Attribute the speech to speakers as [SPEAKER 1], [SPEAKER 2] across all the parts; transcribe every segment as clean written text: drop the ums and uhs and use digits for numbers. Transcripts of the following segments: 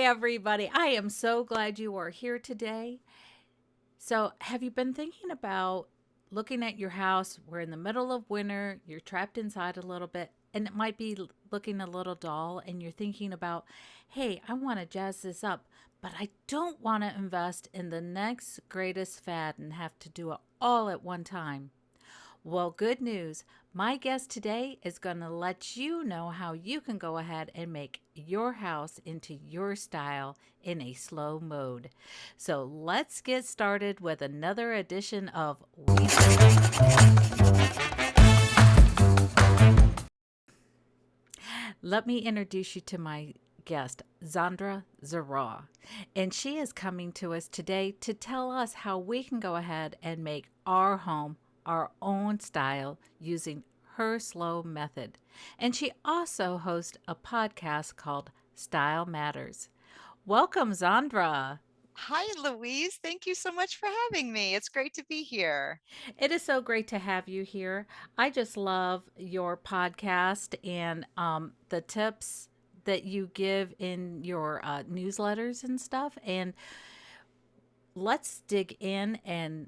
[SPEAKER 1] everybody. I am so glad you are here today. So, have you been thinking about looking at your house? We're in the middle of winter, you're trapped inside a little bit, and it might be looking a little dull, and you're thinking about, hey, I want to jazz this up, but I don't want to invest in the next greatest fad and have to do it all at one time. Well, good news. My guest today is going to let you know how you can go ahead and make your house into your style in a slow mode. So let's get started with another edition of Weezy. Let me introduce you to my guest, Zandra Zara. And she is coming to us today to tell us how we can go ahead and make our home our own style using her slow method. And she also hosts a podcast called Style Matters. Welcome, Zandra.
[SPEAKER 2] Hi, Louise. Thank you so much for having me. It's great to be here.
[SPEAKER 1] It is so great to have you here. I just love your podcast and the tips that you give in your newsletters and stuff. And let's dig in and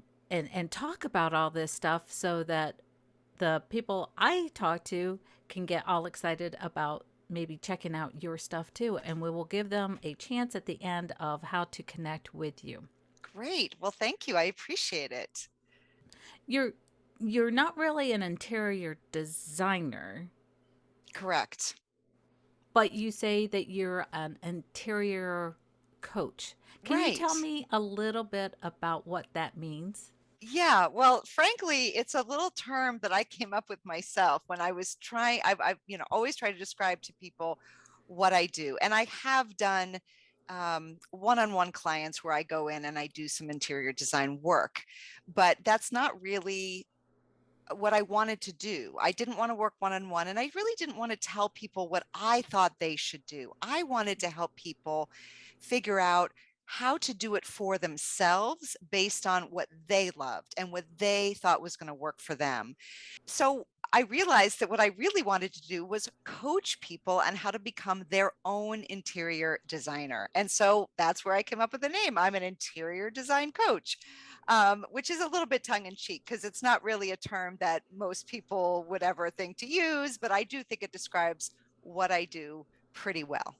[SPEAKER 1] talk about all this stuff so that the people I talk to can get all excited about maybe checking out your stuff too. And we will give them a chance at the end of how to connect with you.
[SPEAKER 2] Great. Well, thank you. I appreciate it.
[SPEAKER 1] You're you're not really an interior designer,
[SPEAKER 2] Correct.
[SPEAKER 1] but you say that you're an interior coach. Can you tell
[SPEAKER 2] Right.
[SPEAKER 1] me a little bit about what that means?
[SPEAKER 2] Yeah. Well, frankly, it's a little term that I came up with myself when I was trying. I've always tried to describe to people what I do, and I have done one-on-one clients where I go in and I do some interior design work, but that's not really what I wanted to do. I didn't want to work one on one, and I really didn't want to tell people what I thought they should do. I wanted to help people figure out how to do it for themselves based on what they loved and what they thought was going to work for them. So I realized that what I really wanted to do was coach people on how to become their own interior designer. And so that's where I came up with the name. I'm an interior design coach, which is a little bit tongue in cheek because it's not really a term that most people would ever think to use, but I do think it describes what I do pretty well.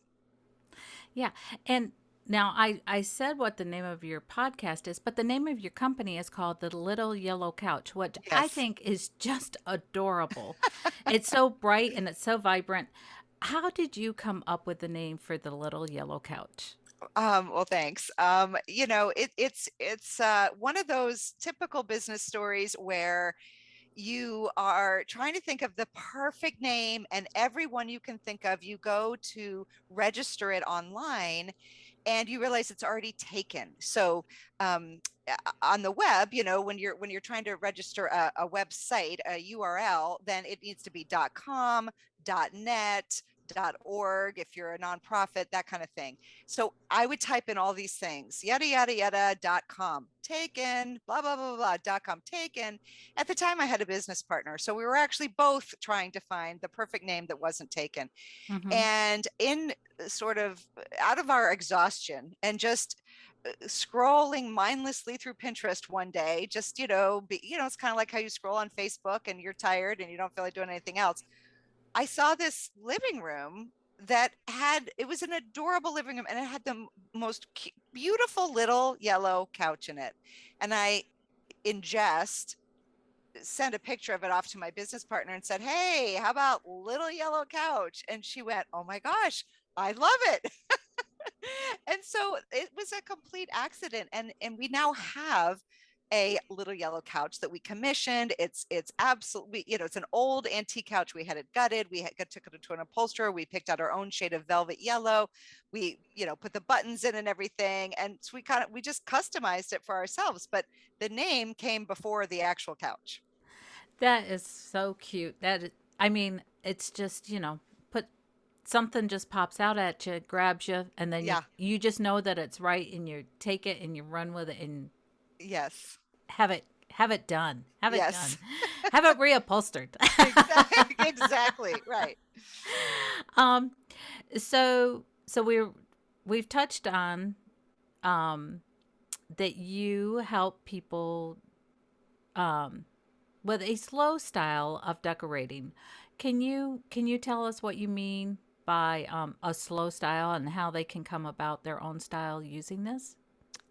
[SPEAKER 1] Yeah. And now I said what the name of your podcast is, but the name of your company is called The Little Yellow Couch, which I
[SPEAKER 2] Yes.
[SPEAKER 1] think is just adorable. It's so bright and it's so vibrant. How did you come up with the name for The Little Yellow Couch?
[SPEAKER 2] Well, thanks. It's one of those typical business stories where you are trying to think of the perfect name, and everyone you can think of, you go to register it online and you realize it's already taken. So on the web, when you're trying to register a website, a URL, then it needs to be .com, .net, .org if you're a nonprofit, that kind of thing. So I would type in all these things, yada yada yada .com taken, blah blah blah blah .com taken. At the time I had a business partner, so we were actually both trying to find the perfect name that wasn't taken.
[SPEAKER 1] Mm-hmm.
[SPEAKER 2] And in sort of out of our exhaustion and just scrolling mindlessly through Pinterest one day, just it's kind of like how you scroll on Facebook and you're tired and you don't feel like doing anything else. I saw this living room that had, it was an adorable living room, and it had the most beautiful little yellow couch in it. And I in jest sent a picture of it off to my business partner and said, "Hey, how about little yellow couch?" And she went, "Oh my gosh, I love it." And so it was a complete accident, and we now have a little yellow couch that we commissioned. It's absolutely, it's an old antique couch. We had it gutted. Took it to an upholsterer. We picked out our own shade of velvet yellow. We put the buttons in and everything, and so we just customized it for ourselves. But the name came before the actual couch.
[SPEAKER 1] That is so cute. I mean, it's just, put something just pops out at you, grabs you, and then you
[SPEAKER 2] Yeah.
[SPEAKER 1] you just know that it's right and you take it and you run with it and
[SPEAKER 2] Yes.
[SPEAKER 1] have it done. Have it
[SPEAKER 2] Yes.
[SPEAKER 1] done. Have it reupholstered.
[SPEAKER 2] Exactly. Exactly. Right.
[SPEAKER 1] um so we're we've touched on um, that you help people um, with a slow style of decorating. Can you tell us what you mean by a slow style and how they can come about their own style using this?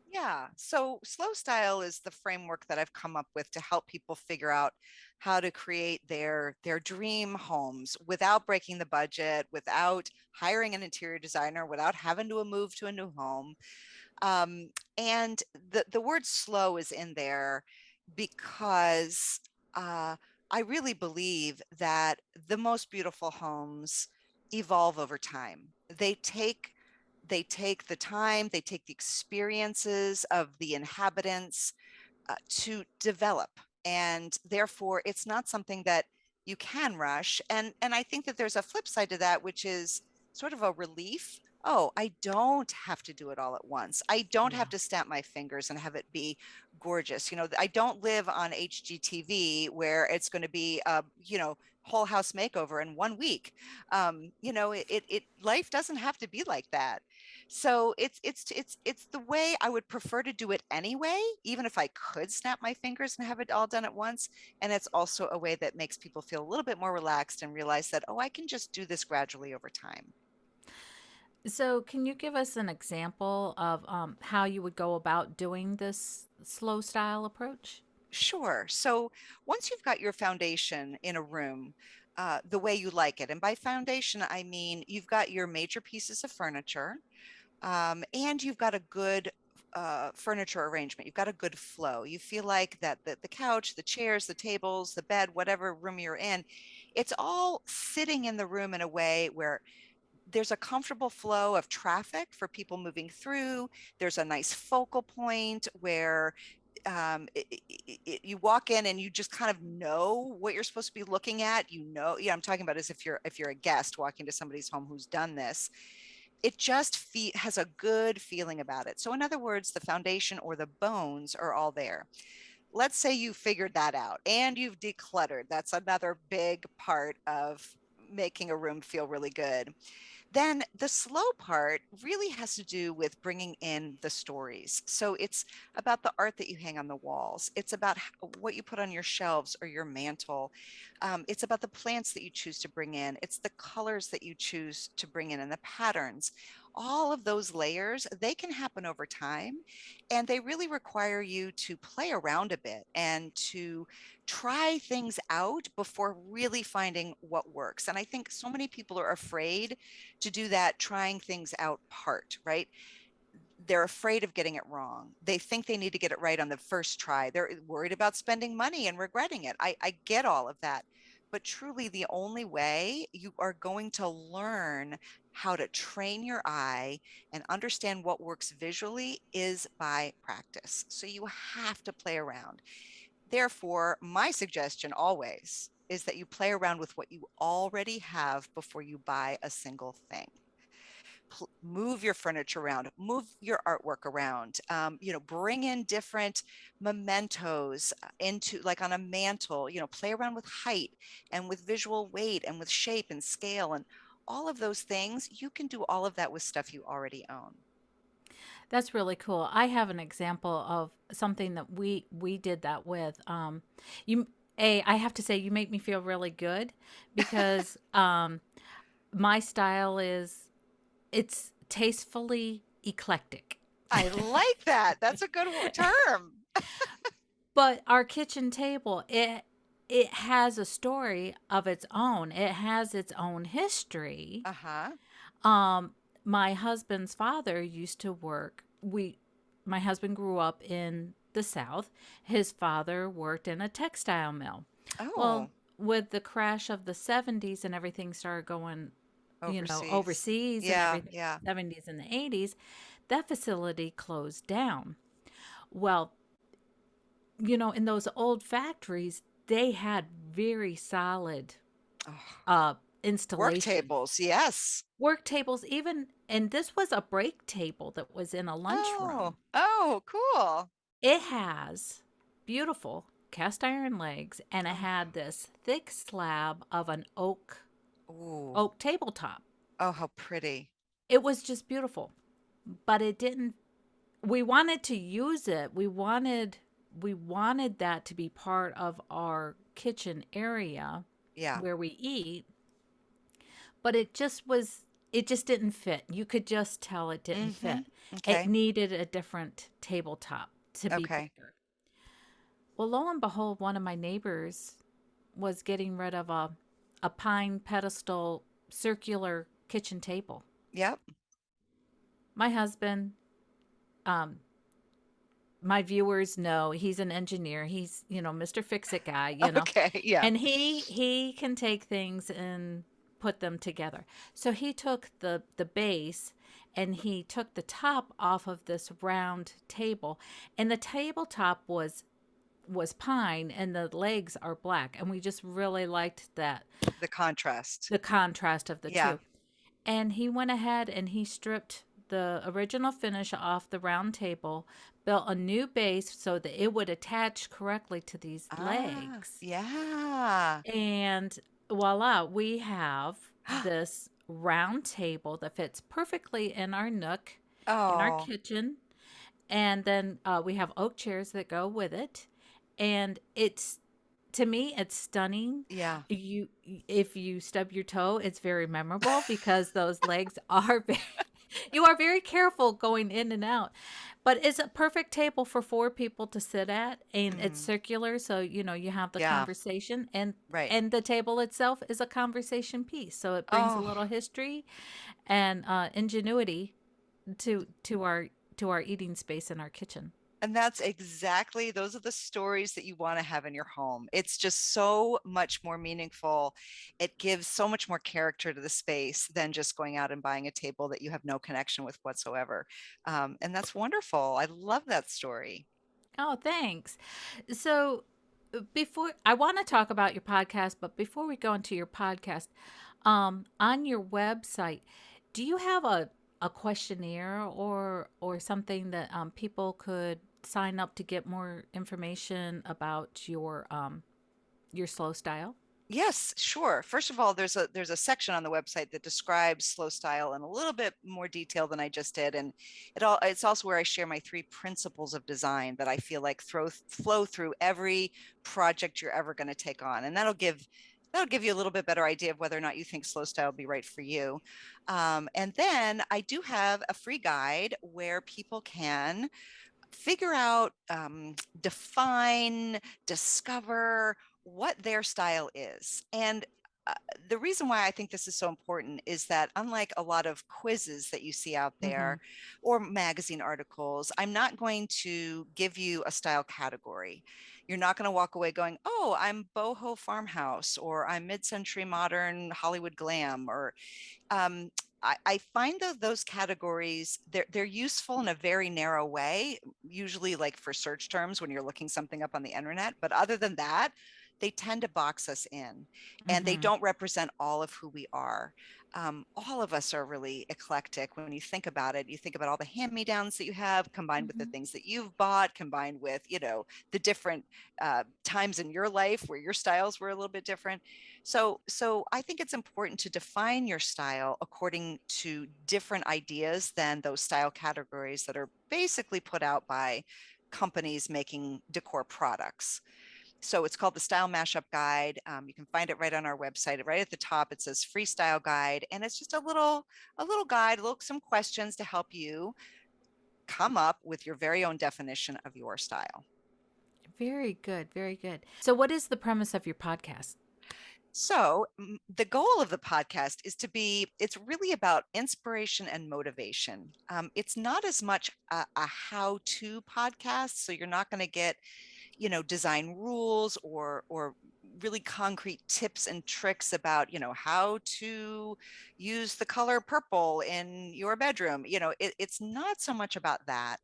[SPEAKER 2] Yeah. So slow style is the framework that I've come up with to help people figure out how to create their dream homes without breaking the budget, without hiring an interior designer, without having to move to a new home. Um, and the word slow is in there because I really believe that the most beautiful homes evolve over time. They take the time, they take the experiences of the inhabitants to develop, and therefore it's not something that you can rush. And I think that there's a flip side to that, which is sort of a relief. Oh, I don't have to do it all at once. I don't
[SPEAKER 1] Yeah.
[SPEAKER 2] have to snap my fingers and have it be gorgeous. I don't live on HGTV where it's going to be a whole house makeover in 1 week. It life doesn't have to be like that. So it's the way I would prefer to do it anyway, even if I could snap my fingers and have it all done at once. And it's also a way that makes people feel a little bit more relaxed and realize that, oh, I can just do this gradually over time.
[SPEAKER 1] So, can you give us an example of how you would go about doing this slow style approach?
[SPEAKER 2] Sure. So once you've got your foundation in a room, the way you like it, and by foundation, I mean you've got your major pieces of furniture, and you've got a good furniture arrangement. You've got a good flow. You feel like that the couch, the chairs, the tables, the bed, whatever room you're in, it's all sitting in the room in a way where there's a comfortable flow of traffic for people moving through. There's a nice focal point where you walk in and you just kind of know what you're supposed to be looking at. Yeah, I'm talking about as if you're a guest walking to somebody's home who's done this. It just has a good feeling about it. So in other words, the foundation or the bones are all there. Let's say you figured that out and you've decluttered. That's another big part of making a room feel really good. Then the slow part really has to do with bringing in the stories. So it's about the art that you hang on the walls. It's about what you put on your shelves or your mantle. It's about the plants that you choose to bring in. It's the colors that you choose to bring in and the patterns. All of those layers, they can happen over time, and they really require you to play around a bit and to try things out before really finding what works. And I think so many people are afraid to do that trying things out part, right? They're afraid of getting it wrong. They think they need to get it right on the first try. They're worried about spending money and regretting it. I get all of that. But truly, the only way you are going to learn how to train your eye and understand what works visually is by practice. So you have to play around. Therefore, my suggestion always is that you play around with what you already have before you buy a single thing. Move your furniture around, move your artwork around, bring in different mementos into, like on a mantle, play around with height and with visual weight and with shape and scale and all of those things. You can do all of that with stuff you already own.
[SPEAKER 1] That's really cool. I have an example of something that we did that with. You, I have to say, you make me feel really good because my style is it's tastefully eclectic.
[SPEAKER 2] I like that. That's a good term.
[SPEAKER 1] But our kitchen table, it has a story of its own. It has its own history.
[SPEAKER 2] Uh-huh.
[SPEAKER 1] Um, my husband's father used to work. My husband grew up in the South. His father worked in a textile mill. Well,
[SPEAKER 2] Oh,
[SPEAKER 1] with the crash of the 70s and everything started going,
[SPEAKER 2] overseas.
[SPEAKER 1] overseas and
[SPEAKER 2] Yeah,
[SPEAKER 1] everything,
[SPEAKER 2] yeah.
[SPEAKER 1] 70s and the 80s, that facility closed down. Well, in those old factories, they had very solid
[SPEAKER 2] Oh,
[SPEAKER 1] uh,
[SPEAKER 2] work
[SPEAKER 1] installations.
[SPEAKER 2] tables. Yes.
[SPEAKER 1] Work tables, even, and this was a break table that was in a
[SPEAKER 2] Oh,
[SPEAKER 1] lunchroom.
[SPEAKER 2] oh, cool.
[SPEAKER 1] It has beautiful cast iron legs, and it
[SPEAKER 2] Oh,
[SPEAKER 1] had this thick slab of an
[SPEAKER 2] ooh.
[SPEAKER 1] oak tabletop.
[SPEAKER 2] Oh, how pretty.
[SPEAKER 1] It was just beautiful. but it didn't. We wanted to use it. We wanted that to be part of our kitchen area
[SPEAKER 2] Yeah.
[SPEAKER 1] where we eat, but it just didn't fit. You could just tell it didn't
[SPEAKER 2] Mm-hmm.
[SPEAKER 1] fit. It
[SPEAKER 2] Okay.
[SPEAKER 1] needed a different tabletop to be
[SPEAKER 2] Okay.
[SPEAKER 1] bigger. Well, lo and behold, one of my neighbors was getting rid of a pine pedestal circular kitchen table.
[SPEAKER 2] Yep.
[SPEAKER 1] My husband, um, my viewers know he's an engineer. He's, Mr. Fix It guy.
[SPEAKER 2] Okay. Yeah.
[SPEAKER 1] And he can take things and put them together. So he took the base and he took the top off of this round table, and the tabletop was pine and the legs are black, and we just really liked that,
[SPEAKER 2] The contrast.
[SPEAKER 1] the contrast of the
[SPEAKER 2] Yeah.
[SPEAKER 1] two. And he went ahead and he stripped the original finish off the round table, built a new base so that it would attach correctly to these
[SPEAKER 2] Ah,
[SPEAKER 1] legs.
[SPEAKER 2] yeah.
[SPEAKER 1] And voila, we have this round table that fits perfectly in our nook in our
[SPEAKER 2] Oh,
[SPEAKER 1] kitchen. And then we have oak chairs that go with it. And to me, it's stunning.
[SPEAKER 2] yeah.
[SPEAKER 1] If you stub your toe, it's very memorable because those legs are very, you are very careful going in and out. But it's a perfect table for four people to sit at, and it's
[SPEAKER 2] Mm,
[SPEAKER 1] circular, so you have the
[SPEAKER 2] yeah.
[SPEAKER 1] conversation, and
[SPEAKER 2] Right.
[SPEAKER 1] the table itself is a conversation piece, so it brings a
[SPEAKER 2] Oh,
[SPEAKER 1] little history and ingenuity to our eating space in our kitchen.
[SPEAKER 2] and that's exactly, those are the stories that you want to have in your home. It's just so much more meaningful. It gives so much more character to the space than just going out and buying a table that you have no connection with whatsoever. And that's wonderful. I love that story.
[SPEAKER 1] Oh, thanks. So, before I want to talk about your podcast, but before we go into your podcast, on your website, do you have a questionnaire or something that people could sign up to get more information about your slow style?
[SPEAKER 2] Yes, sure. First of all, there's a section on the website that describes slow style in a little bit more detail than I just did, and it's also where I share my three principles of design that I feel like flow through every project you're ever going to take on, and that'll give you a little bit better idea of whether or not you think slow style will be right for you. And then I do have a free guide where people can figure out, define, discover what their style is. And uh, the reason why I think this is so important is that, unlike a lot of quizzes that you see out
[SPEAKER 1] Mm-hmm.
[SPEAKER 2] there or magazine articles, I'm not going to give you a style category. You're not going to walk away going, oh, I'm boho farmhouse, or I'm mid-century modern Hollywood glam, or um, I find those categories, they're useful in a very narrow way, usually like for search terms when you're looking something up on the internet. But other than that, they tend to box us in, and they
[SPEAKER 1] Mm-hmm.
[SPEAKER 2] don't represent all of who we are. All of us are really eclectic when you think about it. You think about all the hand-me-downs that you have, combined with the
[SPEAKER 1] Mm-hmm.
[SPEAKER 2] things that you've bought, combined with the different times in your life where your styles were a little bit different. So I think it's important to define your style according to different ideas than those style categories that are basically put out by companies making decor products. So it's called the Style Mashup Guide. You can find it right on our website. Right at the top, it says Freestyle Guide, and it's just a little guide, some questions to help you come up with your very own definition of your style.
[SPEAKER 1] Very good, very good. So, what is the premise of your podcast?
[SPEAKER 2] So, the goal of the podcast it's really about inspiration and motivation. It's not as much a how to podcast. So, you're not going to get, design rules or really concrete tips and tricks about, how to use the color purple in your bedroom. It's not so much about that.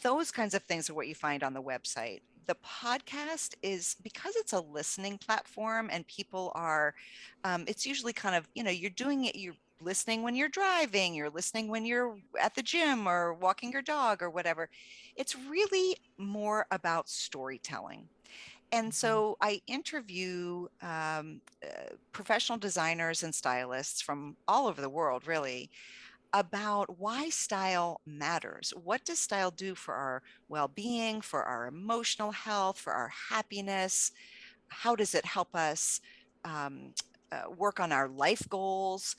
[SPEAKER 2] Those kinds of things are what you find on the website. The podcast is, because it's a listening platform and people are, it's usually kind of, you're doing it, you're listening when you're driving, you're listening when you're at the gym or walking your dog or whatever. It's really more about storytelling. And
[SPEAKER 1] Mhm.
[SPEAKER 2] so I interview professional designers and stylists from all over the world, really, about why style matters. What does style do for our well-being, for our emotional health, for our happiness? How does it help us um, work on our life goals?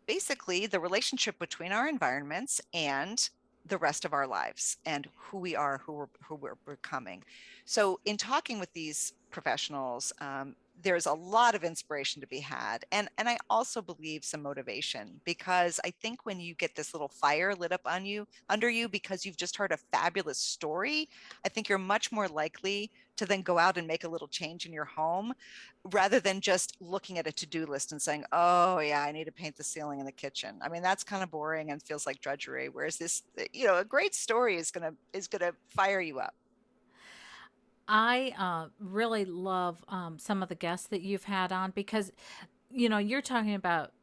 [SPEAKER 2] Basically the relationship between our environments and the rest of our lives and who we are, who we're becoming. So, in talking with these professionals, there's a lot of inspiration to be had, and I also believe some motivation, because I think when you get this little fire lit up on you under you because you've just heard a fabulous story, I think you're much more likely to then go out and make a little change in your home rather than just looking at a to-do list and saying, oh yeah, I need to paint the ceiling in the kitchen. I mean, that's kind of boring and feels like drudgery. Whereas this, a great story is gonna fire you up.
[SPEAKER 1] I really love some of the guests that you've had on because, you're talking about,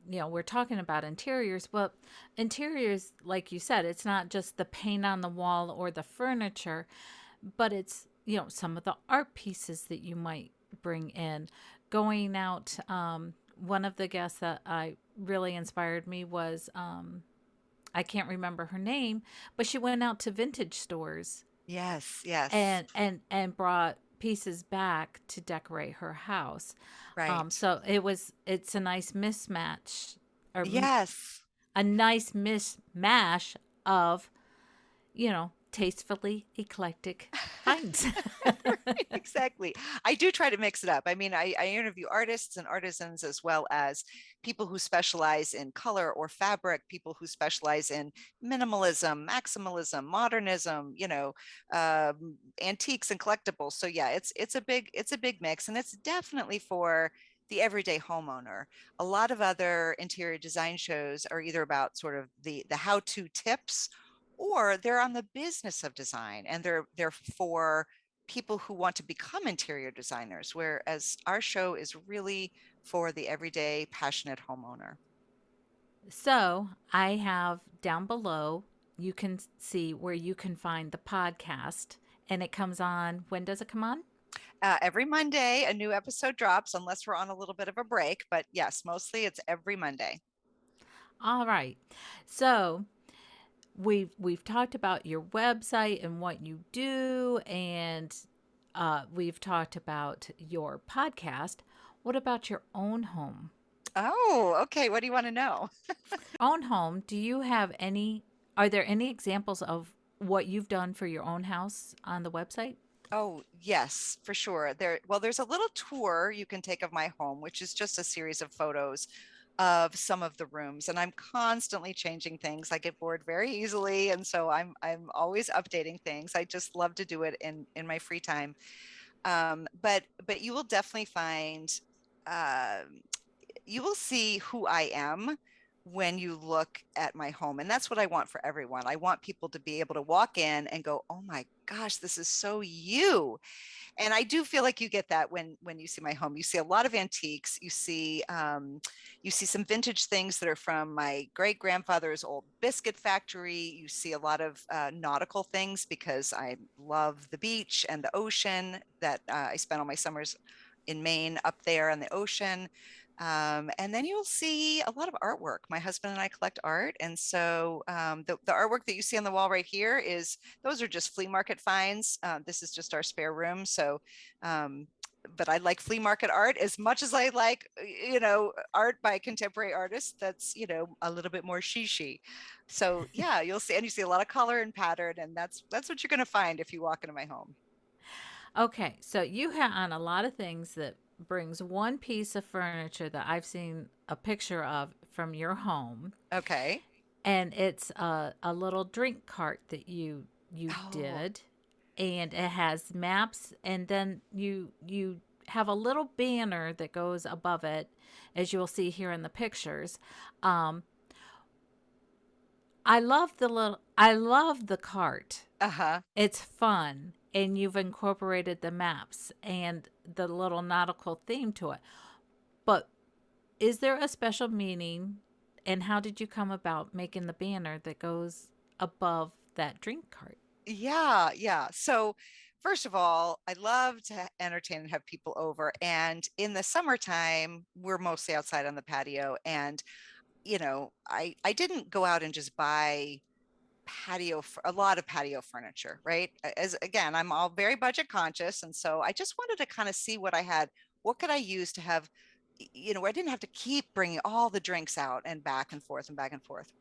[SPEAKER 1] we're talking about interiors. Well, interiors, like you said, it's not just the paint on the wall or the furniture, but it's, some of the art pieces that you might bring in. Going out, one of the guests that I really inspired me was, I can't remember her name, but she went out to vintage stores
[SPEAKER 2] Yes, yes,
[SPEAKER 1] and brought pieces back to decorate her house.
[SPEAKER 2] right.
[SPEAKER 1] So it's a nice mismatch or
[SPEAKER 2] Yes.
[SPEAKER 1] a nice mismatch of tastefully eclectic finds.
[SPEAKER 2] Exactly. I do try to mix it up. I mean, I interview artists and artisans as well as people who specialize in color or fabric, people who specialize in minimalism, maximalism, modernism, antiques and collectibles. So yeah, it's a big mix, and it's definitely for the everyday homeowner. A lot of other interior design shows are either about sort of the how-to tips, or they're on the business of design, and they're for people who want to become interior designers, whereas our show is really for the everyday passionate homeowner.
[SPEAKER 1] So I have down below, you can see where you can find the podcast, and it comes on. When does it come on?
[SPEAKER 2] Every Monday, a new episode drops, unless we're on a little bit of a break. But yes, mostly it's every Monday.
[SPEAKER 1] All right. So we've talked about your website and what you do, and we've talked about your podcast. What about your own home?
[SPEAKER 2] Oh, okay. What do you want to know?
[SPEAKER 1] Own home, do you have any are there any examples of what you've done for your own house on the website?
[SPEAKER 2] Oh, yes, for sure. There's a little tour you can take of my home, which is just a series of photos of some of the rooms, and I'm constantly changing things. I get bored very easily, and so I'm always updating things. I just love to do it in my free time. But you will definitely find uh, you will see who I am when you look at my home. And that's what I want for everyone. I want people to be able to walk in and go, oh my gosh, this is so you. And I do feel like you get that when you see my home. You see a lot of antiques. You see some vintage things that are from my great grandfather's old biscuit factory. You see a lot of nautical things because I love the beach and the ocean. That I spent all my summers in Maine up there on the ocean. And then you'll see a lot of artwork. My husband and I collect art. And so the artwork that you see on the wall right here those are just flea market finds. This is just our spare room. So, but I like flea market art as much as I like, art by contemporary artists that's, a little bit more shishi. So yeah, you see a lot of color and pattern, and that's what you're going to find if you walk into my home.
[SPEAKER 1] Okay, so you have on a lot of things that brings one piece of furniture that I've seen a picture of from your home,
[SPEAKER 2] Okay.
[SPEAKER 1] and it's a little drink cart that you
[SPEAKER 2] Oh,
[SPEAKER 1] did, and it has maps, and then you have a little banner that goes above it, as you'll see here in the pictures. Um, I love the cart.
[SPEAKER 2] uh-huh.
[SPEAKER 1] It's fun, and you've incorporated the maps and the little nautical theme to it. But is there a special meaning, and how did you come about making the banner that goes above that drink cart?
[SPEAKER 2] Yeah, yeah. So, first of all, I love to entertain and have people over. And in the summertime, we're mostly outside on the patio. And I didn't go out and just buy a lot of patio furniture, right? As again, I'm all very budget conscious, and so I just wanted to kind of see what I had. What could I use to have, where I didn't have to keep bringing all the drinks out and back and forth and back and forth.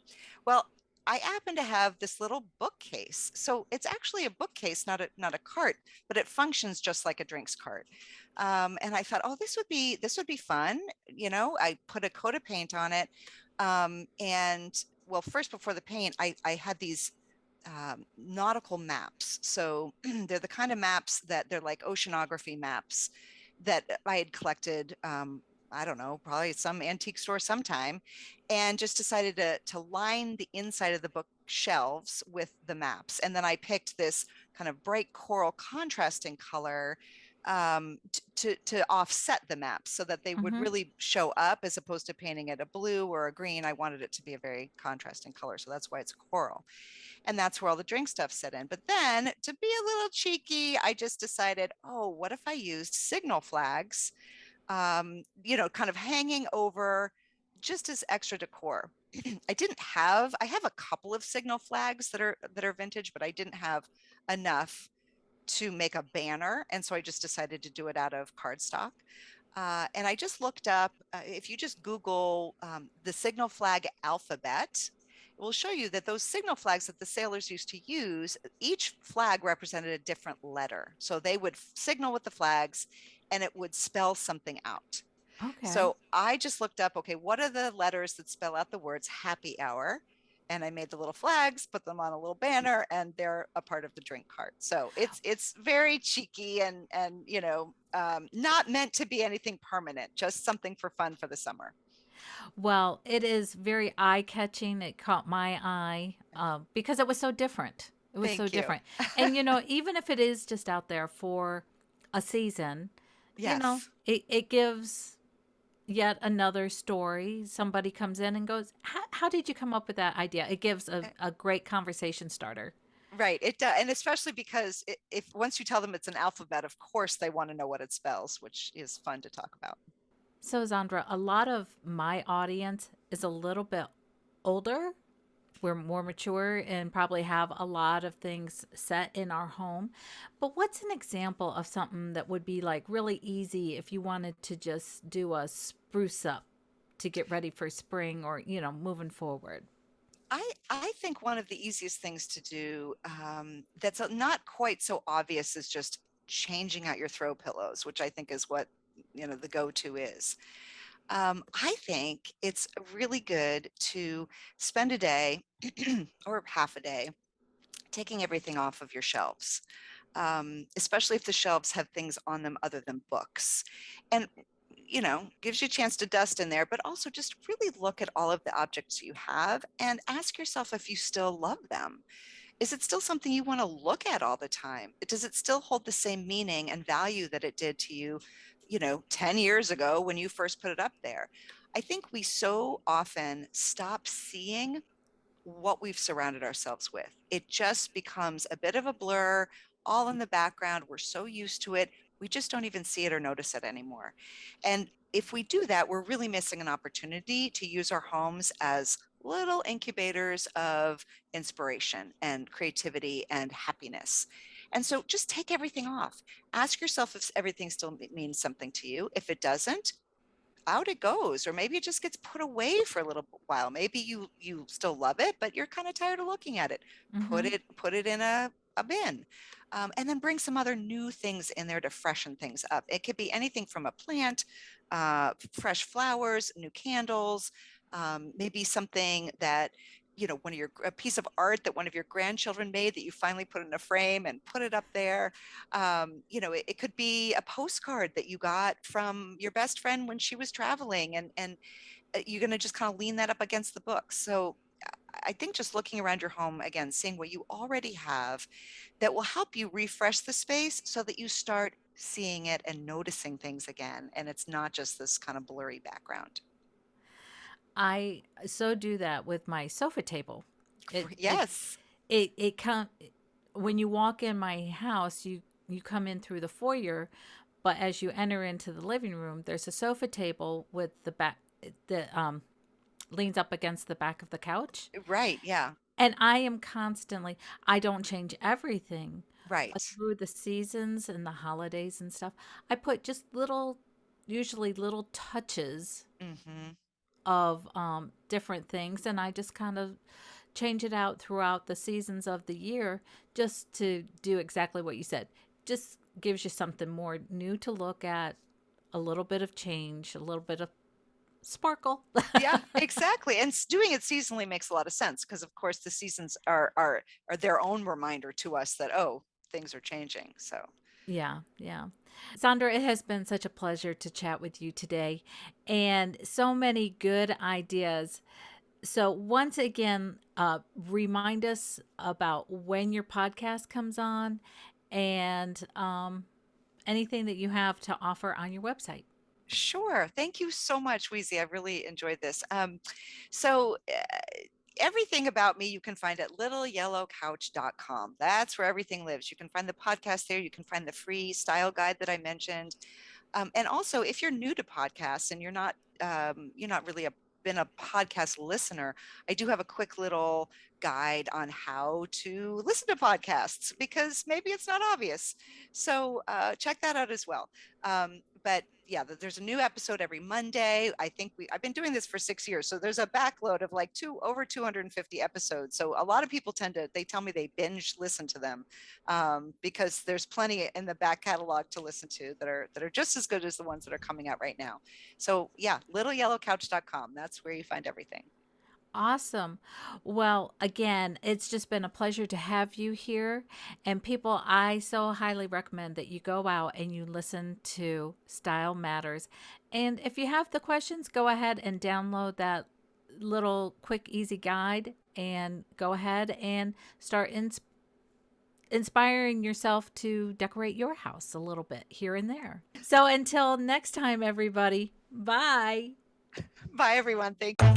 [SPEAKER 2] Well, I happen to have this little bookcase. So it's actually a bookcase, not a cart, but it functions just like a drinks cart. And I thought, oh, this would be fun. I put a coat of paint on it. And well, first before the paint, I had these nautical maps. So they're the kind of maps that they're like oceanography maps that I had collected. I don't know, probably some antique store sometime, and just decided to line the inside of the book shelves with the maps. And then I picked this kind of bright coral contrasting color to offset the maps so that they would
[SPEAKER 1] Mm-hmm.
[SPEAKER 2] really show up as opposed to painting it a blue or a green. I wanted it to be a very contrasting color. So that's why it's coral. And that's where all the drink stuff sit in. But then to be a little cheeky, I just decided, oh, what if I used signal flags, kind of hanging over just as extra decor. I have a couple of signal flags that are vintage, but I didn't have enough to make a banner. And so I just decided to do it out of cardstock. And I just looked up, if you just Google the signal flag alphabet, it will show you that those signal flags that the sailors used to use, each flag represented a different letter. So they would signal with the flags and it would spell something out.
[SPEAKER 1] Okay.
[SPEAKER 2] So I just looked up, okay, what are the letters that spell out the words happy hour? And I made the little flags, put them on a little banner, and they're a part of the drink cart. So it's very cheeky and not meant to be anything permanent, just something for fun for the summer.
[SPEAKER 1] Well, it is very eye catching. It caught my eye because it was so different. It was so
[SPEAKER 2] Thank you.
[SPEAKER 1] different. And, even if it is just out there for a season,
[SPEAKER 2] Yes.
[SPEAKER 1] it gives yet another story. Somebody comes in and goes, how did you come up with that idea? It gives a great conversation starter.
[SPEAKER 2] Right. It does. And especially because if once you tell them it's an alphabet, of course they want to know what it spells, which is fun to talk about.
[SPEAKER 1] So, Zandra, a lot of my audience is a little bit older. We're more mature and probably have a lot of things set in our home. But what's an example of something that would be like really easy if you wanted to just do a spruce up to get ready for spring or, moving forward?
[SPEAKER 2] I think one of the easiest things to do that's not quite so obvious is just changing out your throw pillows, which I think is what the go-to is. I think it's really good to spend a day or half a day taking everything off of your shelves, especially if the shelves have things on them other than books. And gives you a chance to dust in there, but also just really look at all of the objects you have and ask yourself if you still love them. Is it still something you want to look at all the time? Does it still hold the same meaning and value that it did to you, 10 years ago when you first put it up there? I think we so often stop seeing what we've surrounded ourselves with. It just becomes a bit of a blur, all in the background. We're so used to it, we just don't even see it or notice it anymore. And if we do that, we're really missing an opportunity to use our homes as little incubators of inspiration and creativity and happiness. And so just take everything off. Ask yourself if everything still means something to you. If it doesn't, out it goes, or maybe it just gets put away for a little while. Maybe you still love it, but you're kind of tired of looking at it. put
[SPEAKER 1] Mm-hmm.
[SPEAKER 2] it put it in a bin, and then bring some other new things in there to freshen things up. It could be anything from a plant, fresh flowers, new candles, maybe something that a piece of art that one of your grandchildren made that you finally put in a frame and put it up there. It could be a postcard that you got from your best friend when she was traveling, and you're going to just kind of lean that up against the book. So I think just looking around your home again, seeing what you already have that will help you refresh the space so that you start seeing it and noticing things again. And it's not just this kind of blurry background.
[SPEAKER 1] I so do that with my sofa table. It it
[SPEAKER 2] Yes.
[SPEAKER 1] it come when you walk in my house, you come in through the foyer, but as you enter into the living room, there's a sofa table with the leans up against the back of the couch.
[SPEAKER 2] Right. Yeah.
[SPEAKER 1] And I am constantly, I don't change everything, but
[SPEAKER 2] Right.
[SPEAKER 1] through the seasons and the holidays and stuff, I put just little, usually little touches
[SPEAKER 2] Hmm.
[SPEAKER 1] of different things. And I just kind of change it out throughout the seasons of the year just to do exactly what you said. Just gives you something more new to look at, a little bit of change, a little bit of sparkle.
[SPEAKER 2] Yeah, exactly. And doing it seasonally makes a lot of sense because, of course, the seasons are their own reminder to us that, oh, things are changing. So
[SPEAKER 1] Yeah, yeah. Sandra, it has been such a pleasure to chat with you today and so many good ideas. So, once again, remind us about when your podcast comes on and anything that you have to offer on your website.
[SPEAKER 2] sure. Thank you so much, Weezy. I really enjoyed this. So everything about me you can find at littleyellowcouch.com. That's where everything lives. You can find the podcast there. You can find the free style guide that I mentioned. And also, if you're new to podcasts and you're not really been a podcast listener, I do have a quick little guide on how to listen to podcasts because maybe it's not obvious. So check that out as well. But yeah, there's a new episode every Monday. I've been doing this for 6 years, so there's a backload of like over 250 episodes. So a lot of people they tell me they binge listen to them because there's plenty in the back catalog to listen to that are just as good as the ones that are coming out right now. So yeah, littleyellowcouch.com. That's where you find everything.
[SPEAKER 1] Awesome. Well, again, it's just been a pleasure to have you here. And people, I so highly recommend that you go out and you listen to Style Matters. And if you have the questions, go ahead and download that little quick, easy guide and go ahead and start inspiring yourself to decorate your house a little bit here and there. So until next time, everybody, bye.
[SPEAKER 2] Bye everyone. Thank you.